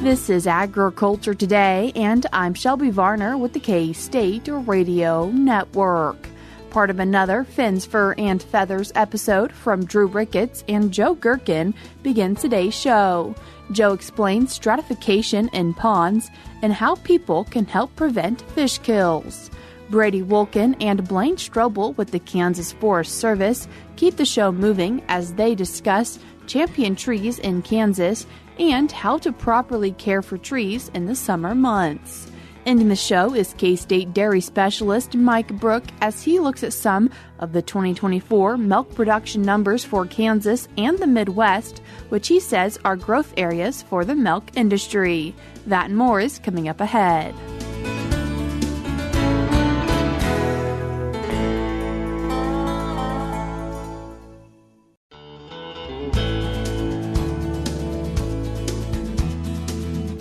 This is Agriculture Today, and I'm Shelby Varner with the K-State Radio Network. Part of another Fins, Fur, and Feathers episode from Drew Ricketts and Joe Gerken begins today's show. Joe explains stratification in ponds and how people can help prevent fish kills. Brady, Wolken, and Blaine Stoble with the Kansas Forest Service keep the show moving as they discuss champion trees in Kansas and how to properly care for trees in the summer months. Ending the show is K-State dairy specialist Mike Brouk as he looks at some of the 2024 milk production numbers for Kansas and the Midwest, which he says are growth areas for the milk industry. That and more is coming up ahead.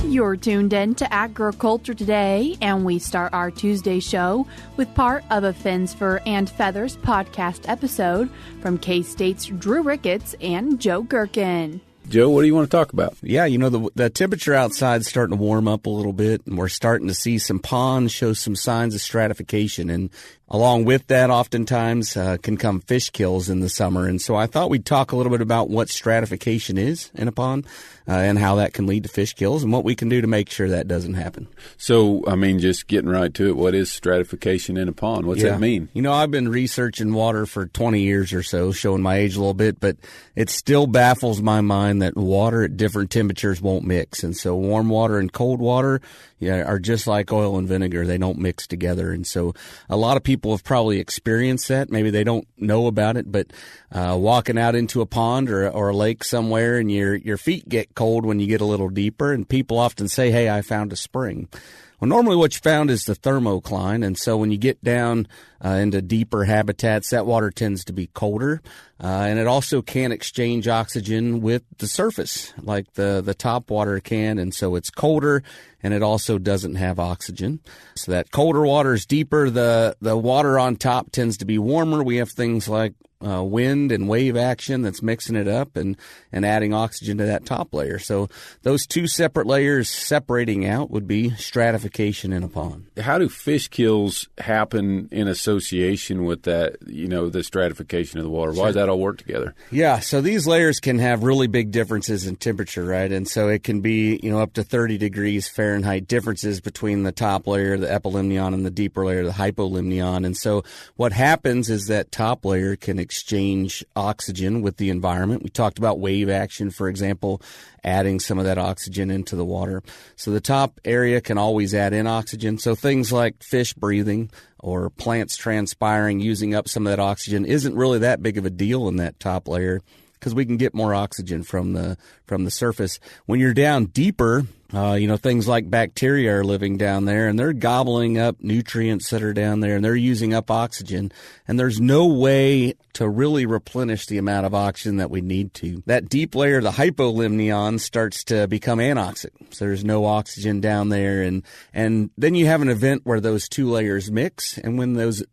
You're tuned in to Agriculture Today, and we start our Tuesday show with part of a Fins, Fur, and Feathers podcast episode from K-State's Drew Ricketts and Joe Gerken. Joe, what do you want to talk about? Yeah, the temperature outside is starting to warm up a little bit, and we're starting to see some ponds show some signs of stratification. And along with that, oftentimes can come fish kills in the summer. And so I thought we'd talk a little bit about what stratification is in a pond and how that can lead to fish kills and what we can do to make sure that doesn't happen. So, just getting right to it, what is stratification in a pond? What's that mean? I've been researching water for 20 years or so, showing my age a little bit, but it still baffles my mind that water at different temperatures won't mix. And so warm water and cold water are just like oil and vinegar. They don't mix together. And so a lot of people have probably experienced that. Maybe they don't know about it, but walking out into a pond or a lake somewhere and your feet get cold when you get a little deeper. And people often say, hey, I found a spring. Well, normally what you found is the thermocline, and so when you get down into deeper habitats, that water tends to be colder, and it also can't exchange oxygen with the surface like the top water can, and so it's colder, and it also doesn't have oxygen. So that colder water is deeper. The water on top tends to be warmer. We have things like wind and wave action that's mixing it up and adding oxygen to that top layer. So those two separate layers separating out would be stratification in a pond. How do fish kills happen in association with that, the stratification of the water? Why does that all work together? Yeah, so these layers can have really big differences in temperature, right? And so it can be, up to 30 degrees Fahrenheit differences between the top layer, the epilimnion, and the deeper layer, the hypolimnion. And so what happens is that top layer can exchange oxygen with the environment. We talked about wave action, for example, adding some of that oxygen into the water. So the top area can always add in oxygen. So things like fish breathing or plants transpiring, using up some of that oxygen isn't really that big of a deal in that top layer because we can get more oxygen from the surface. When you're down deeper, things like bacteria are living down there, and they're gobbling up nutrients that are down there, and they're using up oxygen. And there's no way to really replenish the amount of oxygen that we need to. That deep layer, the hypolimnion, starts to become anoxic. So there's no oxygen down there, and then you have an event where those two layers mix. And when those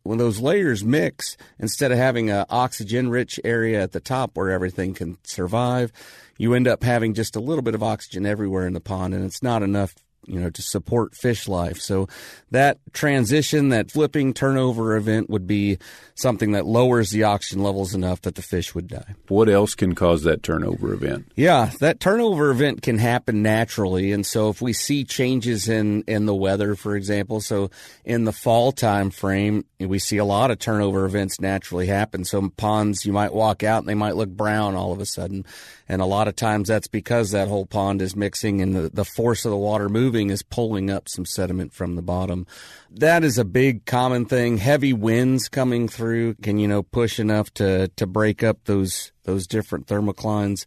layers mix, instead of having an oxygen-rich area at the top where everything can survive, you end up having just a little bit of oxygen everywhere in the pond, and it's not enough, to support fish life. So that transition, that flipping turnover event would be something that lowers the oxygen levels enough that the fish would die. What else can cause that turnover event? Yeah, that turnover event can happen naturally. And so if we see changes in the weather, for example, so in the fall time frame, we see a lot of turnover events naturally happen. So ponds, you might walk out and they might look brown all of a sudden. And a lot of times that's because that whole pond is mixing and the force of the water moving is pulling up some sediment from the bottom. That is a big common thing. Heavy winds coming through can, push enough to break up those different thermoclines.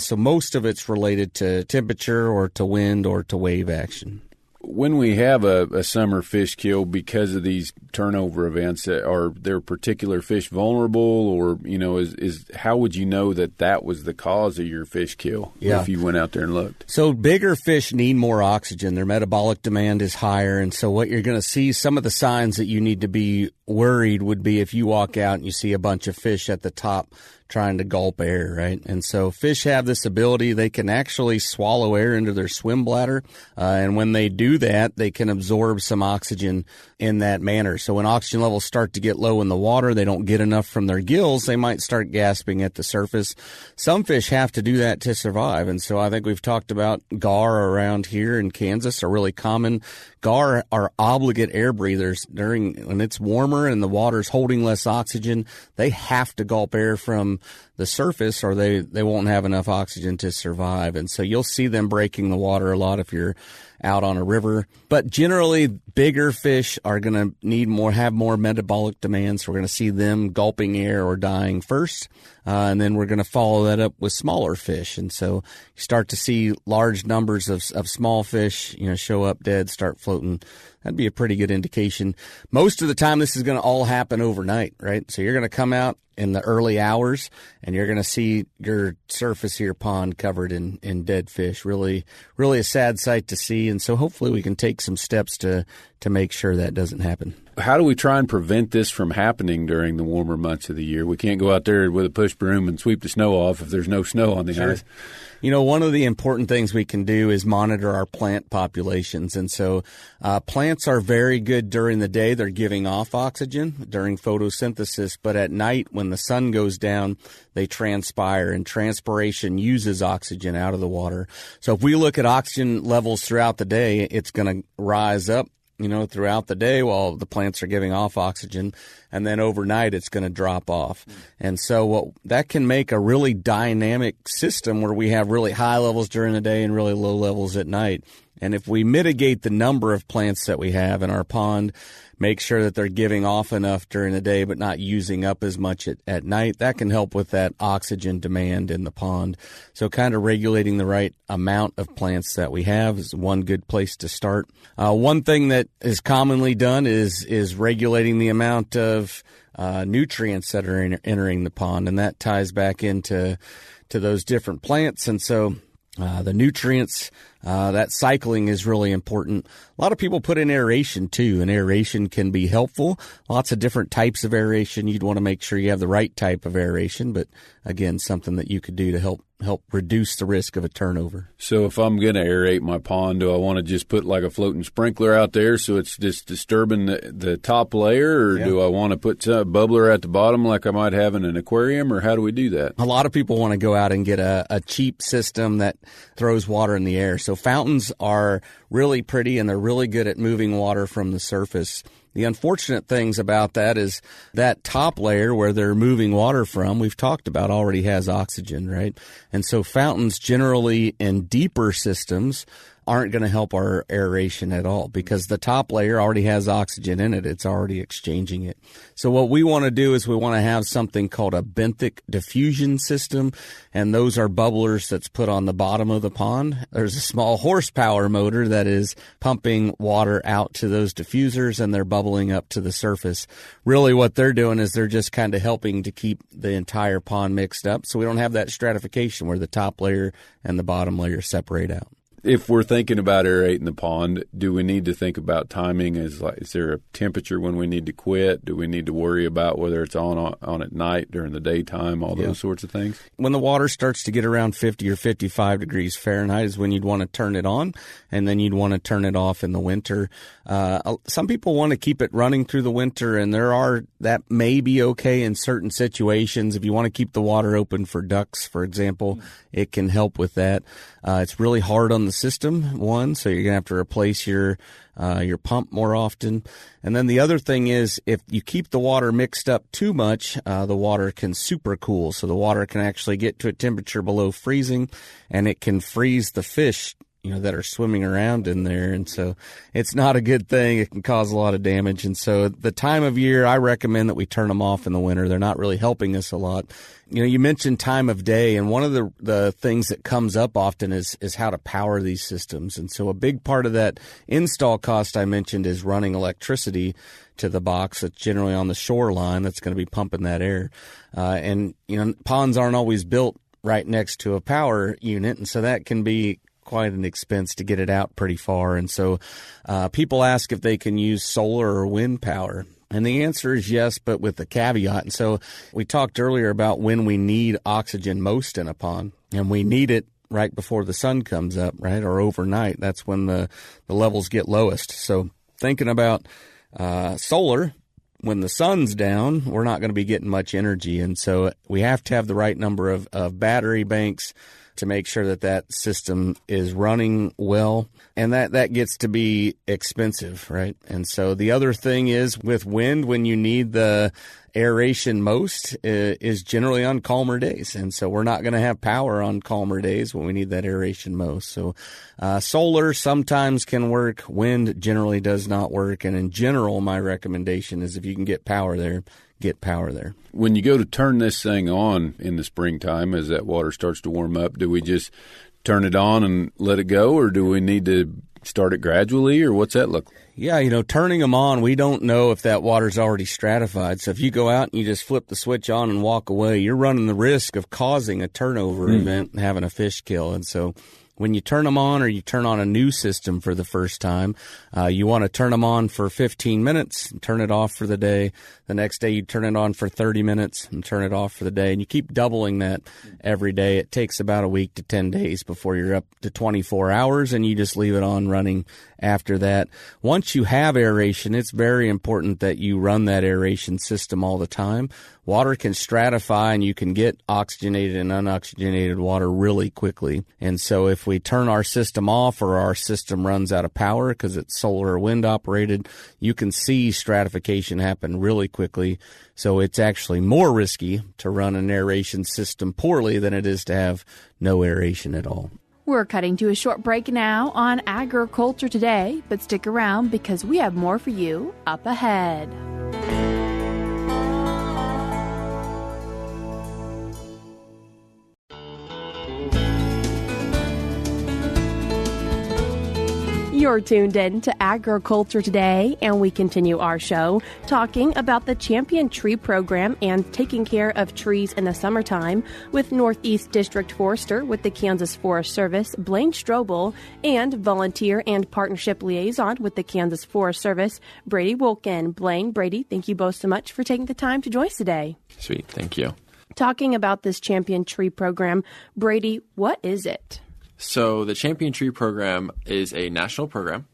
So most of it's related to temperature or to wind or to wave action. When we have a summer fish kill because of these turnover events, are there particular fish vulnerable, or is how would you know that was the cause of your fish kill if you went out there and looked? So bigger fish need more oxygen. Their metabolic demand is higher, and so what you're going to see, some of the signs that you need to be worried would be if you walk out and you see a bunch of fish at the top trying to gulp air, right? And so fish have this ability. They can actually swallow air into their swim bladder. And when they do that, they can absorb some oxygen in that manner. So when oxygen levels start to get low in the water, they don't get enough from their gills, they might start gasping at the surface. Some fish have to do that to survive. And so I think we've talked about gar around here in Kansas are really common. Gar are obligate air breathers. When it's warmer and the water's holding less oxygen, they have to gulp air from the surface or they won't have enough oxygen to survive. And so you'll see them breaking the water a lot if you're out on a river. But generally, bigger fish are going to have more metabolic demands. We're going to see them gulping air or dying first. And then we're going to follow that up with smaller fish. And so you start to see large numbers of small fish, show up dead, start floating. That'd be a pretty good indication. Most of the time, this is going to all happen overnight, right? So you're going to come out in the early hours, and you're going to see your surface of your pond covered in dead fish. Really, really a sad sight to see. And so hopefully we can take some steps to make sure that doesn't happen. How do we try and prevent this from happening during the warmer months of the year? We can't go out there with a push broom and sweep the snow off if there's no snow on the ice. One of the important things we can do is monitor our plant populations. And so plants are very good during the day. They're giving off oxygen during photosynthesis. But at night, when the sun goes down, they transpire, and transpiration uses oxygen out of the water. So if we look at oxygen levels throughout the day, it's going to rise up throughout the day while the plants are giving off oxygen, and then overnight it's going to drop off. And so that can make a really dynamic system where we have really high levels during the day and really low levels at night. And if we mitigate the number of plants that we have in our pond, make sure that they're giving off enough during the day but not using up as much at night, that can help with that oxygen demand in the pond. So kind of regulating the right amount of plants that we have is one good place to start. One thing that is commonly done is regulating the amount of nutrients that are entering the pond, and that ties back into those different plants. And so the nutrients, that cycling is really important. A lot of people put in aeration too, and aeration can be helpful. Lots of different types of aeration. You'd want to make sure you have the right type of aeration, but again, something that you could do to help reduce the risk of a turnover. So if I'm going to aerate my pond, do I want to just put like a floating sprinkler out there so it's just disturbing the top layer, or do I want to put a bubbler at the bottom like I might have in an aquarium, or how do we do that? A lot of people want to go out and get a cheap system that throws water in the air. So fountains are really pretty, and they're really good at moving water from the surface. The unfortunate things about that is that top layer where they're moving water from, we've talked about, already has oxygen, right? And so fountains generally in deeper systems aren't going to help our aeration at all because the top layer already has oxygen in it. It's already exchanging it. So what we want to do is we want to have something called a benthic diffusion system, and those are bubblers that's put on the bottom of the pond. There's a small horsepower motor that is pumping water out to those diffusers, and they're bubbling up to the surface. Really what they're doing is they're just kind of helping to keep the entire pond mixed up so we don't have that stratification where the top layer and the bottom layer separate out. If we're thinking about aerating the pond, do we need to think about timing? Is there a temperature when we need to quit? Do we need to worry about whether it's on at night, during the daytime, all those sorts of things? When the water starts to get around 50 or 55 degrees Fahrenheit is when you'd want to turn it on, and then you'd want to turn it off in the winter. Some people want to keep it running through the winter, and that may be okay in certain situations. If you want to keep the water open for ducks, for example, it can help with that. It's really hard on the system, so you're going to have to replace your pump more often. And then the other thing is if you keep the water mixed up too much, the water can supercool. So the water can actually get to a temperature below freezing, and it can freeze the fish that are swimming around in there. And so it's not a good thing. It can cause a lot of damage. And so the time of year, I recommend that we turn them off in the winter. They're not really helping us a lot. You mentioned time of day, and one of the things that comes up often is how to power these systems. And so a big part of that install cost I mentioned is running electricity to the box that's generally on the shoreline that's going to be pumping that air. And ponds aren't always built right next to a power unit, and so that can be quite an expense to get it out pretty far. And so people ask if they can use solar or wind power. And the answer is yes, but with the caveat. And so we talked earlier about when we need oxygen most in a pond, and we need it right before the sun comes up, right, or overnight. That's when the levels get lowest. So thinking about solar, when the sun's down, we're not going to be getting much energy. And so we have to have the right number of battery banks to make sure that system is running well. And that gets to be expensive, right? And so the other thing is with wind, when you need the aeration most is generally on calmer days. And so we're not going to have power on calmer days when we need that aeration most. So solar sometimes can work. Wind generally does not work. And in general, my recommendation is if you can get power there, get power there. When you go to turn this thing on in the springtime, as that water starts to warm up, do we just turn it on and let it go, or do we need to start it gradually, or what's that look like? Yeah, turning them on, we don't know if that water's already stratified. So if you go out and you just flip the switch on and walk away, you're running the risk of causing a turnover event and having a fish kill. And so when you turn them on, or you turn on a new system for the first time, you want to turn them on for 15 minutes and turn it off for the day. The next day you turn it on for 30 minutes and turn it off for the day. And you keep doubling that every day. It takes about a week to 10 days before you're up to 24 hours, and you just leave it on running after that. Once you have aeration, it's very important that you run that aeration system all the time. Water can stratify, and you can get oxygenated and unoxygenated water really quickly. And so if we turn our system off, or our system runs out of power because it's solar or wind operated, you can see stratification happen really quickly. So it's actually more risky to run an aeration system poorly than it is to have no aeration at all. We're cutting to a short break now on Agriculture Today, but stick around because we have more for you up ahead. You're tuned in to Agriculture Today, and we continue our show talking about the Champion Tree Program and taking care of trees in the summertime with Northeast District Forester with the Kansas Forest Service, Blaine Stoble, and Volunteer and Partnership Liaison with the Kansas Forest Service, Brady Wolken. Blaine, Brady, thank you both so much for taking the time to join us today. Sweet, thank you. Talking about this Champion Tree Program, Brady, what is it? So the Champion Tree Program is a national program.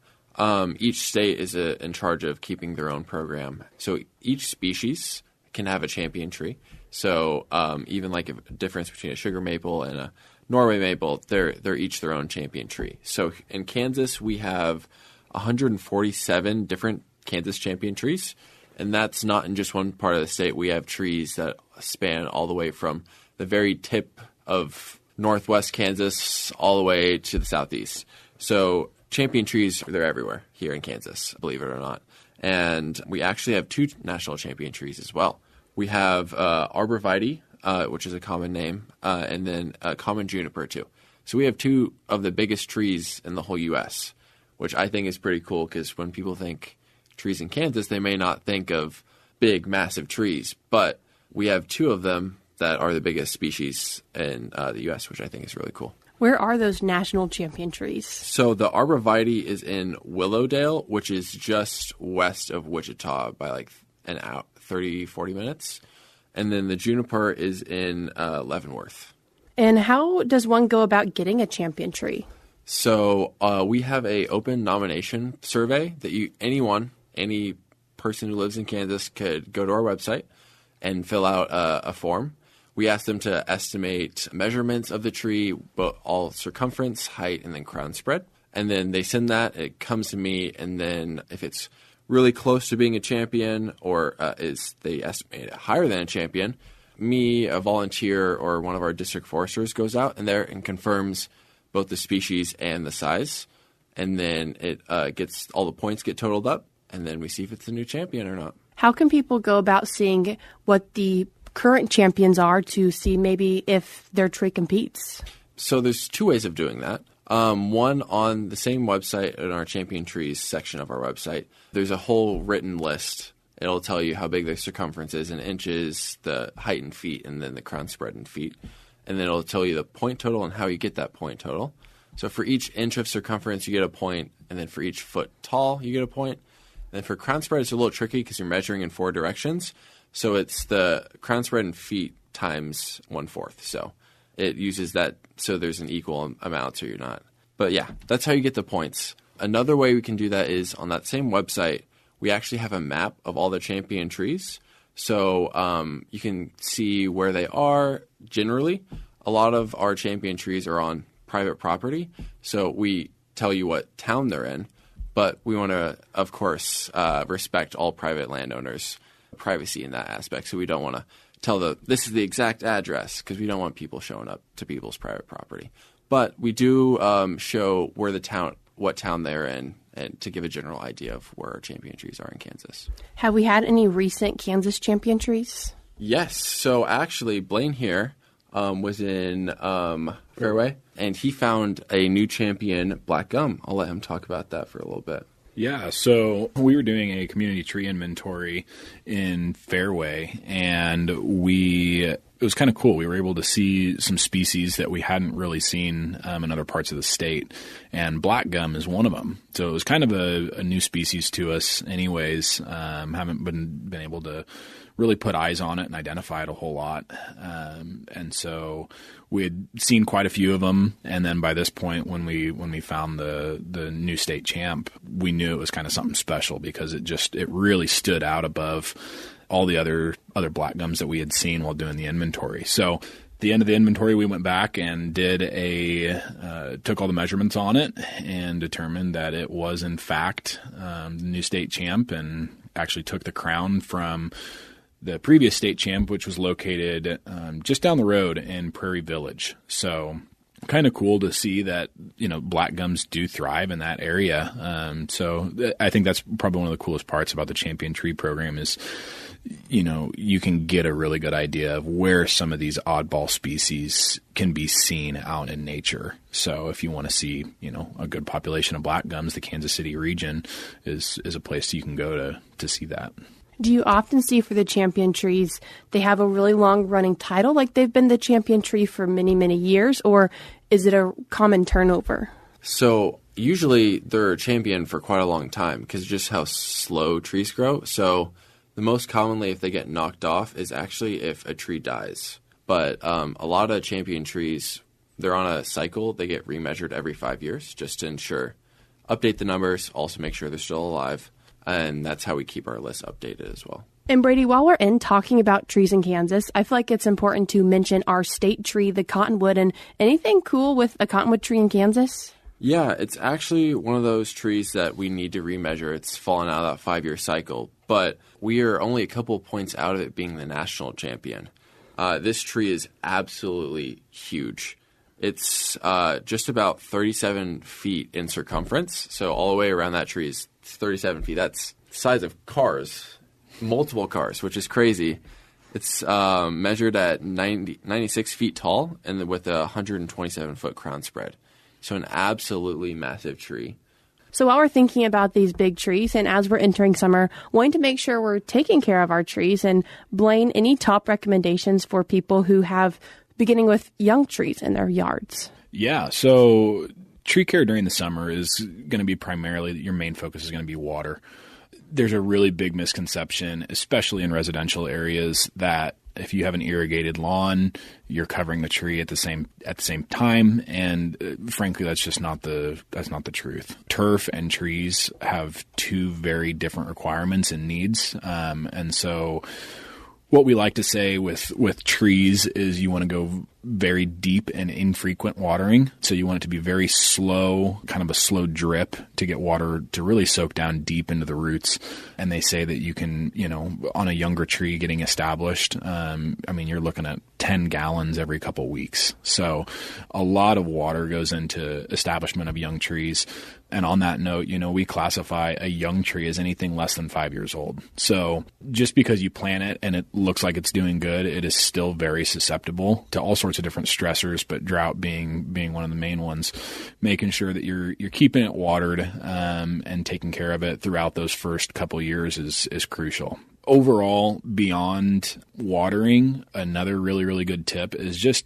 Each state is in charge of keeping their own program. So each species can have a champion tree. So even like a difference between a sugar maple and a Norway maple, they're each their own champion tree. So in Kansas, we have 147 different Kansas champion trees. And that's not in just one part of the state. We have trees that span all the way from the very tip of northwest Kansas all the way to the southeast. So champion trees, they're everywhere here in Kansas, believe it or not. And we actually have two national champion trees as well. We have arborvitae, which is a common name, and then common juniper too. So we have two of the biggest trees in the whole U.S., which I think is pretty cool because when people think trees in Kansas, they may not think of big, massive trees. But we have two of them that are the biggest species in the U.S., which I think is really cool. Where are those national champion trees? So the arborvitae is in Willowdale, which is just west of Wichita by like an hour, 30, 40 minutes. And then the juniper is in Leavenworth. And how does one go about getting a champion tree? So we have a open nomination survey that any person who lives in Kansas could go to our website and fill out a form. We ask them to estimate measurements of the tree, but all circumference, height, and then crown spread. And then they send that. It comes to me, and then if it's really close to being a champion or they estimate it higher than a champion, me, a volunteer, or one of our district foresters goes out and there and confirms both the species and the size. And then it gets all the points get totaled up, and then we see if it's a new champion or not. How can people go about seeing what the current champions are to see maybe if their tree competes? So there's two ways of doing that. One, on the same website in our champion trees section of our website, there's a whole written list. It'll tell you how big the circumference is in inches, the height in feet, and then the crown spread in feet. And then it'll tell you the point total and how you get that point total. So for each inch of circumference, you get a point, and then for each foot tall, you get a point. And for crown spread, it's a little tricky because you're measuring in 4 directions. So it's the crown spread in feet times 1/4. So it uses that so there's an equal amount so you're not. But yeah, that's how you get the points. Another way we can do that is on that same website, we actually have a map of all the champion trees. So you can see where they are generally. A lot of our champion trees are on private property. So we tell you what town they're in. But we want to, of course, respect all private landowners' privacy in that aspect. So we don't want to tell this is the exact address because we don't want people showing up to people's private property. But we do show where what town they're in, and to give a general idea of where our champion trees are in Kansas. Have we had any recent Kansas champion trees? Yes. So actually, Blaine here was in Fairway, and he found a new champion, black gum. I'll let him talk about that for a little bit. Yeah, so we were doing a community tree inventory in Fairway, and it was kind of cool. We were able to see some species that we hadn't really seen in other parts of the state, and black gum is one of them. So it was kind of a new species to us anyways. Haven't been able to really put eyes on it and identify it a whole lot. And so we had seen quite a few of them. And then by this point, when we found the new state champ, we knew it was kind of something special because it really stood out above all the other black gums that we had seen while doing the inventory. So at the end of the inventory, we went back and took all the measurements on it and determined that it was in fact the new state champ, and actually took the crown from the previous state champ, which was located just down the road in Prairie Village. So kind of cool to see that, black gums do thrive in that area. So I think that's probably one of the coolest parts about the champion tree program is, you can get a really good idea of where some of these oddball species can be seen out in nature. So if you want to see, a good population of black gums, the Kansas City region is a place you can go to see that. Do you often see for the champion trees, they have a really long running title, like they've been the champion tree for many, many years, or is it a common turnover? So usually they're a champion for quite a long time because of just how slow trees grow. So the most commonly if they get knocked off is actually if a tree dies. But a lot of champion trees, they're on a cycle. They get remeasured every 5 years just to update the numbers, also make sure they're still alive. And that's how we keep our list updated as well. And Brady, while we're talking about trees in Kansas, I feel like it's important to mention our state tree, the Cottonwood, and anything cool with a Cottonwood tree in Kansas? Yeah, it's actually one of those trees that we need to remeasure. It's fallen out of that 5-year cycle, but we are only a couple points out of it being the national champion. This tree is absolutely huge. It's just about 37 feet in circumference, so all the way around that tree is 37 feet. That's the size of cars, multiple cars, which is crazy. It's measured at 96 feet tall and with a 127-foot crown spread. So an absolutely massive tree. So while we're thinking about these big trees and as we're entering summer, wanting to make sure we're taking care of our trees, and Blaine, any top recommendations for people who have, beginning with young trees in their yards? Yeah, so tree care during the summer is going to be primarily, your main focus is going to be water. There's a really big misconception, especially in residential areas, that if you have an irrigated lawn, you're covering the tree at the same time, and frankly, that's not the truth. Turf and trees have two very different requirements and needs, and so what we like to say with trees is you want to go very deep and infrequent watering. So you want it to be very slow, kind of a slow drip to get water to really soak down deep into the roots. And they say that you can, on a younger tree getting established, you're looking at 10 gallons every couple weeks. So a lot of water goes into establishment of young trees. And on that note, we classify a young tree as anything less than 5 years old. So just because you plant it and it looks like it's doing good, it is still very susceptible to all sorts of different stressors, but drought being one of the main ones. Making sure that you're keeping it watered and taking care of it throughout those first couple years is crucial. overall, beyond watering, another really, really good tip is just,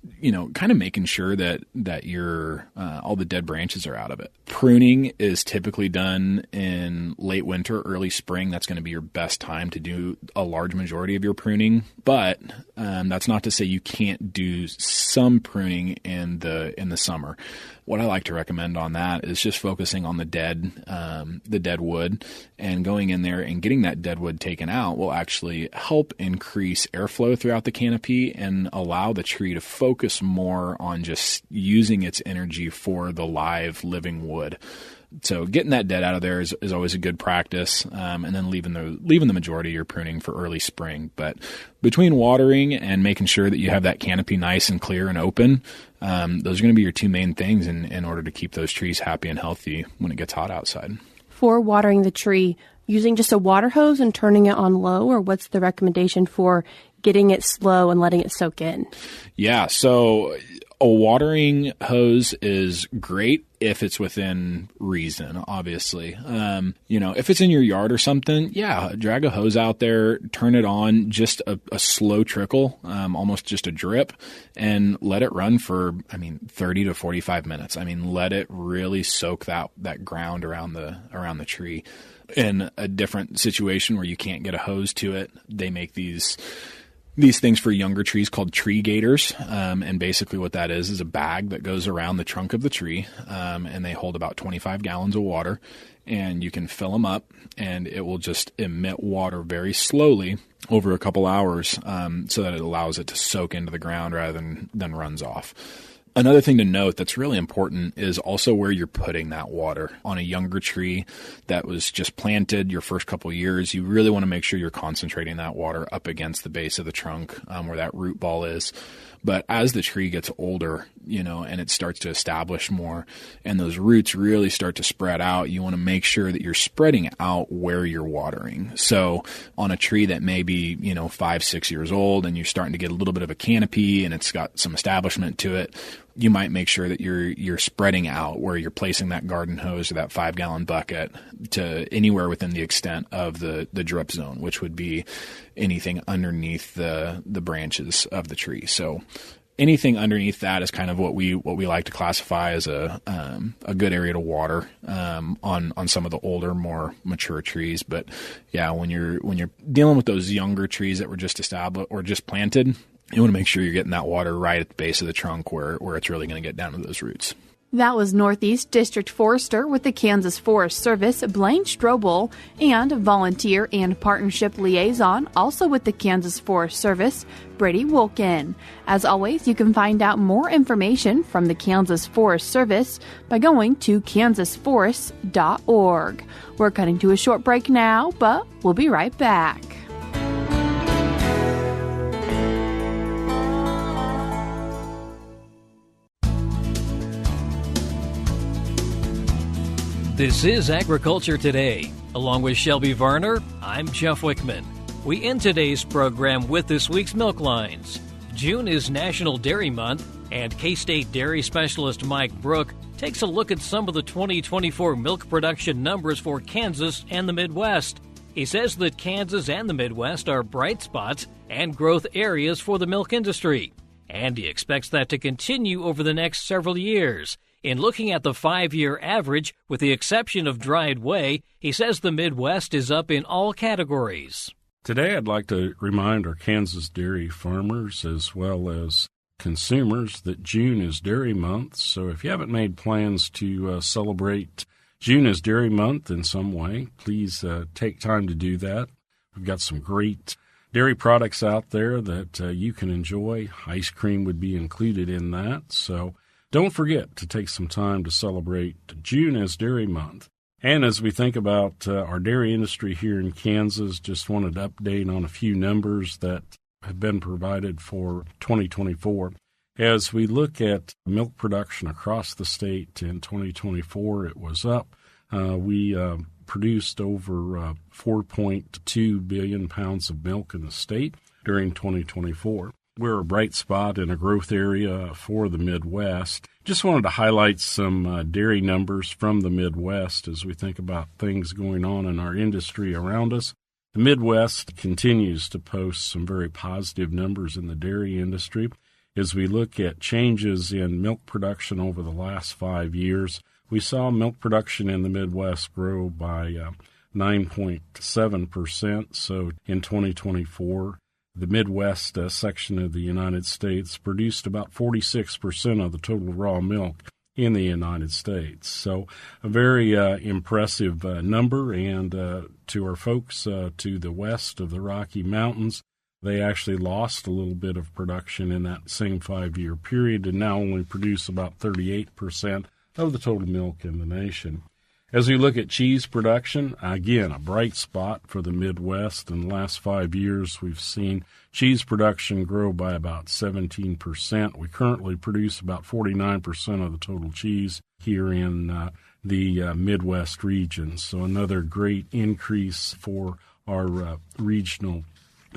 kind of making sure that your all the dead branches are out of it. Pruning is typically done in late winter, early spring. That's going to be your best time to do a large majority of your pruning. But that's not to say you can't do some pruning in the summer. What I like to recommend on that is just focusing on the dead wood, and going in there and getting that dead wood taken out will actually help increase airflow throughout the canopy and allow the tree to focus more on just using its energy for the live living wood. So getting that dead out of there is always a good practice, and then leaving the majority of your pruning for early spring. But between watering and making sure that you have that canopy nice and clear and open, those are going to be your two main things in order to keep those trees happy and healthy when it gets hot outside. For watering the tree, using just a water hose and turning it on low, or what's the recommendation for getting it slow and letting it soak in? Yeah, so a watering hose is great if it's within reason, obviously. If it's in your yard or something, drag a hose out there, turn it on, just a slow trickle, almost just a drip, and let it run for, 30 to 45 minutes. Let it really soak that ground around the tree. In a different situation where you can't get a hose to it, they make these things for younger trees called tree gaiters. And basically what that is a bag that goes around the trunk of the tree, and they hold about 25 gallons of water, and you can fill them up, and it will just emit water very slowly over a couple hours, so that it allows it to soak into the ground rather than runs off. Another thing to note that's really important is also where you're putting that water. On a younger tree that was just planted your first couple years, you really want to make sure you're concentrating that water up against the base of the trunk, where that root ball is. But as the tree gets older, and it starts to establish more, and those roots really start to spread out, you want to make sure that you're spreading out where you're watering. So on a tree that may be, 5-6 years old, and you're starting to get a little bit of a canopy and it's got some establishment to it, you might make sure that you're spreading out where you're placing that garden hose or that 5-gallon bucket to anywhere within the extent of the drip zone, which would be anything underneath the branches of the tree. So anything underneath that is kind of what we like to classify as a good area to water on some of the older, more mature trees. But yeah, when you're dealing with those younger trees that were just established or just planted, you want to make sure you're getting that water right at the base of the trunk where it's really going to get down to those roots. That was Northeast District Forester with the Kansas Forest Service, Blaine Stoble, and Volunteer and Partnership Liaison, also with the Kansas Forest Service, Brady Wolken. As always, you can find out more information from the Kansas Forest Service by going to kansasforests.org. We're cutting to a short break now, but we'll be right back. This is Agriculture Today. Along with Shelby Varner, I'm Jeff Wickman. We end today's program with this week's milk lines. June is National Dairy Month, and K-State dairy specialist Mike Brouk takes a look at some of the 2024 milk production numbers for Kansas and the Midwest. He says that Kansas and the Midwest are bright spots and growth areas for the milk industry, and he expects that to continue over the next several years. In looking at the 5-year average, with the exception of dried whey, he says the Midwest is up in all categories. Today I'd like to remind our Kansas dairy farmers as well as consumers that June is Dairy Month. So if you haven't made plans to celebrate June as Dairy Month in some way, please take time to do that. We've got some great dairy products out there that you can enjoy. Ice cream would be included in that. So don't forget to take some time to celebrate June as Dairy Month. And as we think about our dairy industry here in Kansas, just wanted to update on a few numbers that have been provided for 2024. As we look at milk production across the state in 2024, it was up. We produced over 4.2 billion pounds of milk in the state during 2024. We're a bright spot in a growth area for the Midwest. Just wanted to highlight some dairy numbers from the Midwest as we think about things going on in our industry around us. The Midwest continues to post some very positive numbers in the dairy industry. As we look at changes in milk production over the last 5 years, we saw milk production in the Midwest grow by 9.7%. So in 2024, the Midwest section of the United States produced about 46% of the total raw milk in the United States. So a very impressive number. And to our folks to the west of the Rocky Mountains, they actually lost a little bit of production in that same 5-year period and now only produce about 38% of the total milk in the nation. As we look at cheese production, again, a bright spot for the Midwest. In the last 5 years, we've seen cheese production grow by about 17%. We currently produce about 49% of the total cheese here in the Midwest region. So another great increase for our regional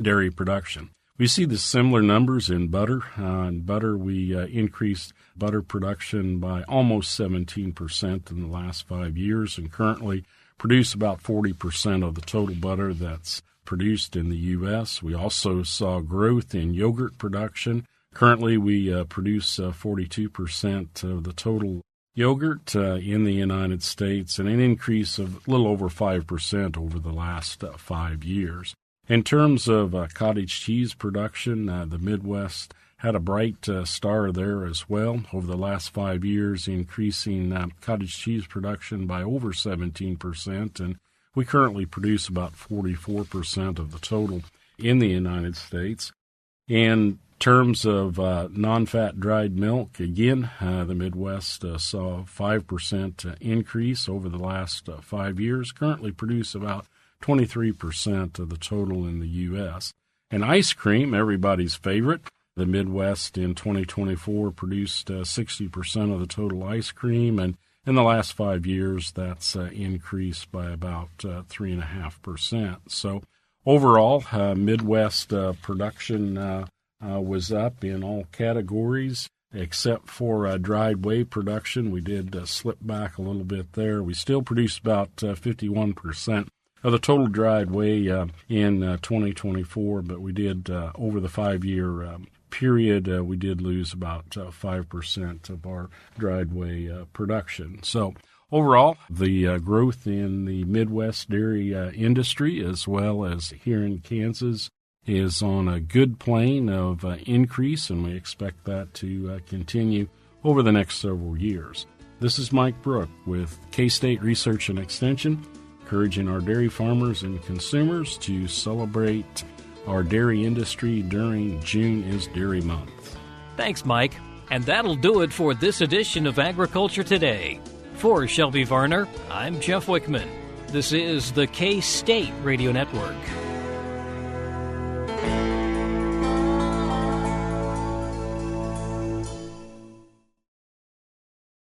dairy production. We see the similar numbers in butter. In butter, we increased butter production by almost 17% in the last 5 years and currently produce about 40% of the total butter that's produced in the U.S. We also saw growth in yogurt production. Currently, we produce 42% of the total yogurt in the United States and an increase of a little over 5% over the last 5 years. In terms of cottage cheese production, the Midwest had a bright star there as well over the last 5 years, increasing cottage cheese production by over 17%, and we currently produce about 44% of the total in the United States. In terms of non-fat dried milk, again, the Midwest saw a 5% increase over the last 5 years, currently produce about 23% of the total in the U.S. And ice cream, everybody's favorite. The Midwest in 2024 produced 60% of the total ice cream, and in the last 5 years, that's increased by about 3.5%. So overall, Midwest production was up in all categories except for dried whey production. We did slip back a little bit there. We still produced about 51% of the total dried whey in 2024, but we did, over the 5-year period, we did lose about 5% of our dried whey production. So overall, the growth in the Midwest dairy industry, as well as here in Kansas, is on a good plane of increase, and we expect that to continue over the next several years. This is Mike Brouk with K-State Research and Extension, encouraging our dairy farmers and consumers to celebrate our dairy industry during June is Dairy Month. Thanks, Mike. And that'll do it for this edition of Agriculture Today. For Shelby Varner, I'm Jeff Wickman. This is the K-State Radio Network.